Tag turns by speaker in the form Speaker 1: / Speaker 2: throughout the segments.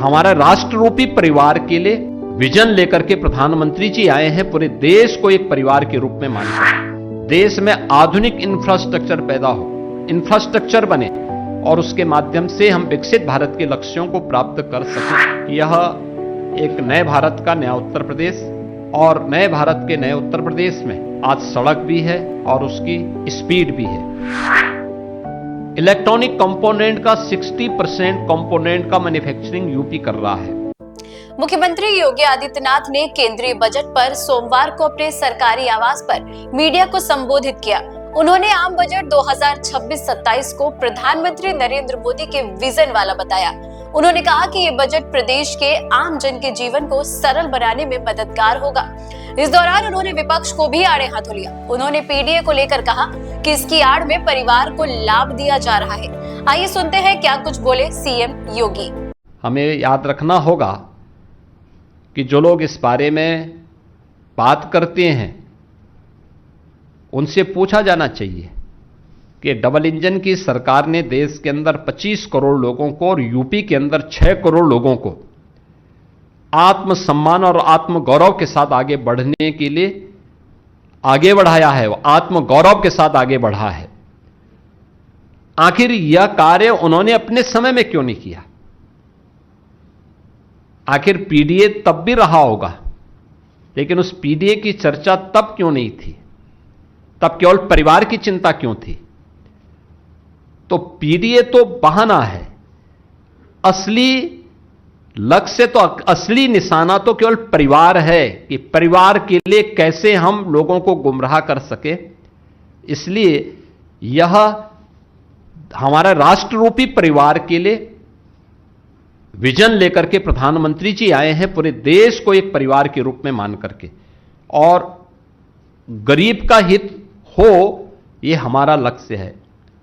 Speaker 1: हमारा राष्ट्र रूपी परिवार के लिए विजन लेकर के प्रधानमंत्री जी आए हैं। पूरे देश को एक परिवार के रूप में मानकर देश में आधुनिक इंफ्रास्ट्रक्चर पैदा हो, इंफ्रास्ट्रक्चर बने और उसके माध्यम से हम विकसित भारत के लक्ष्यों को प्राप्त कर सकें। यह एक नए भारत का नया उत्तर प्रदेश और नए भारत के नए उत्तर प्रदेश में आज सड़क भी है और उसकी स्पीड भी है। इलेक्ट्रॉनिक कंपोनेंट का 60% कंपोनेंट का मैन्युफैक्चरिंग यूपी कर रहा है।
Speaker 2: मुख्यमंत्री योगी आदित्यनाथ ने केंद्रीय बजट पर सोमवार को अपने सरकारी आवास पर मीडिया को संबोधित किया। उन्होंने आम बजट 2026-27 को प्रधानमंत्री नरेंद्र मोदी के विजन वाला बताया। उन्होंने कहा कि ये बजट प्रदेश के आम जन के जीवन को सरल बनाने में मददगार होगा। इस दौरान उन्होंने विपक्ष को भी आड़े हाथों लिया। उन्होंने पीडीए को लेकर कहा कि इसकी आड़ में परिवार को लाभ दिया जा रहा है। आइए सुनते हैं क्या कुछ बोले सीएम योगी।
Speaker 1: हमें याद रखना होगा कि जो लोग इस बारे में बात करते हैं उनसे पूछा जाना चाहिए कि डबल इंजन की सरकार ने देश के अंदर 25 करोड़ लोगों को और यूपी के अंदर 6 करोड़ लोगों को आत्मसम्मान और आत्मगौरव के साथ आगे बढ़ने के लिए आगे बढ़ाया है। वो आत्मगौरव के साथ आगे बढ़ा है। आखिर यह कार्य उन्होंने अपने समय में क्यों नहीं किया? आखिर पीडीए तब भी रहा होगा, लेकिन उस पीडीए की चर्चा तब क्यों नहीं थी? तब केवल परिवार की चिंता क्यों थी? तो पीडीए तो बहाना है। असली लक्ष्य तो असली निशाना तो केवल परिवार है कि परिवार के लिए कैसे हम लोगों को गुमराह कर सके। इसलिए यह हमारा राष्ट्र रूपी परिवार के लिए विजन लेकर के प्रधानमंत्री जी आए हैं। पूरे देश को एक परिवार के रूप में मान करके और गरीब का हित हो, यह हमारा लक्ष्य है।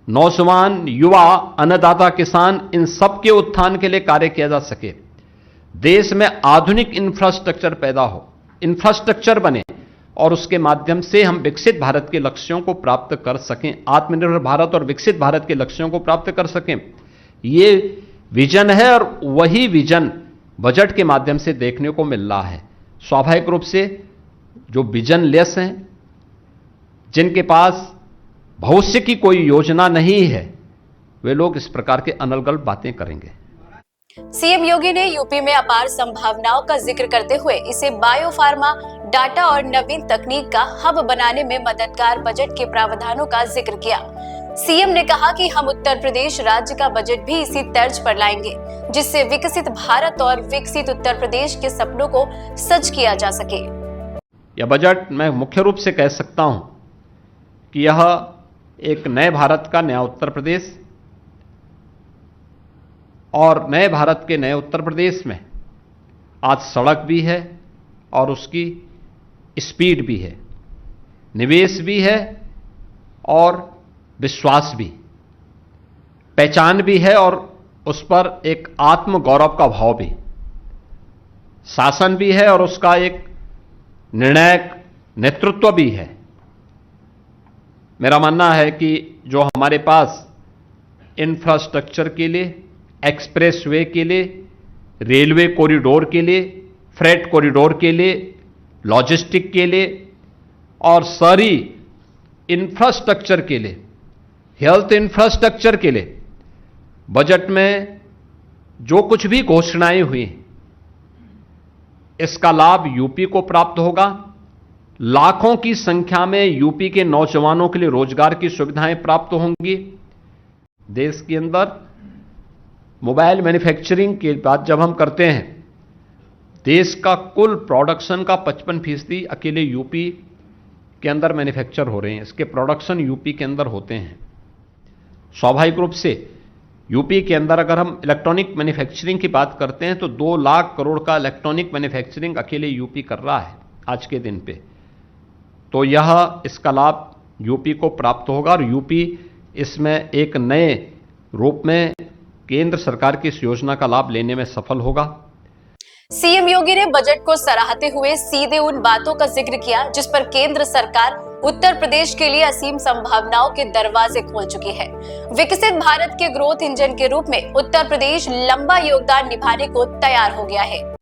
Speaker 1: नौजवान, युवा, अन्नदाता, किसान, इन सब के उत्थान के लिए कार्य किया जा सके। देश में आधुनिक इंफ्रास्ट्रक्चर पैदा हो, इंफ्रास्ट्रक्चर बने और उसके माध्यम से हम विकसित भारत के लक्ष्यों को प्राप्त कर सकें। आत्मनिर्भर भारत और विकसित भारत के लक्ष्यों को प्राप्त कर सकें, ये विजन है और वही विजन बजट के माध्यम से देखने को मिल रहा है। स्वाभाविक रूप से जो विजन लेस हैं, जिनके पास भविष्य की कोई योजना नहीं है, वे लोग इस प्रकार के अनलगल बातें करेंगे।
Speaker 2: सीएम योगी ने यूपी में अपार संभावनाओं का जिक्र करते हुए इसे बायोफार्मा, डाटा और नवीन तकनीक का हब बनाने में मददगार बजट के प्रावधानों का जिक्र किया। सीएम ने कहा कि हम उत्तर प्रदेश राज्य का बजट भी इसी तर्ज पर लाएंगे, जिससे विकसित भारत और विकसित उत्तर प्रदेश के सपनों को सच किया जा सके।
Speaker 1: यह बजट मैं मुख्य रूप से कह सकता हूं कि यह एक नए भारत का नया उत्तर प्रदेश और नए भारत के नए उत्तर प्रदेश में आज सड़क भी है और उसकी स्पीड भी है, निवेश भी है और विश्वास भी, पहचान भी है और उस पर एक आत्मगौरव का भाव भी, शासन भी है और उसका एक निर्णायक नेतृत्व भी है। मेरा मानना है कि जो हमारे पास इंफ्रास्ट्रक्चर के लिए, एक्सप्रेसवे के लिए, रेलवे कॉरिडोर के लिए, फ्रेट कॉरिडोर के लिए, लॉजिस्टिक के लिए और सारी इंफ्रास्ट्रक्चर के लिए, हेल्थ इंफ्रास्ट्रक्चर के लिए बजट में जो कुछ भी घोषणाएं हुई, इसका लाभ यूपी को प्राप्त होगा। लाखों की संख्या में यूपी के नौजवानों के लिए रोजगार की सुविधाएं प्राप्त होंगी। देश के अंदर मोबाइल मैन्युफैक्चरिंग की बात जब हम करते हैं, देश का कुल प्रोडक्शन का 55% अकेले यूपी के अंदर मैन्युफैक्चर हो रहे हैं। इसके प्रोडक्शन यूपी के अंदर होते हैं। स्वाभाविक रूप से यूपी के अंदर अगर हम इलेक्ट्रॉनिक मैन्युफैक्चरिंग की बात करते हैं तो 2 लाख करोड़ का इलेक्ट्रॉनिक मैन्युफैक्चरिंग अकेले यूपी कर रहा है आज के दिन पे। तो यह इसका लाभ यूपी को प्राप्त होगा और यूपी इसमें एक नए रूप में केंद्र सरकार की इस योजना का लाभ लेने में सफल होगा।
Speaker 2: सीएम योगी ने बजट को सराहते हुए सीधे उन बातों का जिक्र किया जिस पर केंद्र सरकार उत्तर प्रदेश के लिए असीम संभावनाओं के दरवाजे खोल चुकी है। विकसित भारत के ग्रोथ इंजन के रूप में उत्तर प्रदेश लंबा योगदान निभाने को तैयार हो गया है।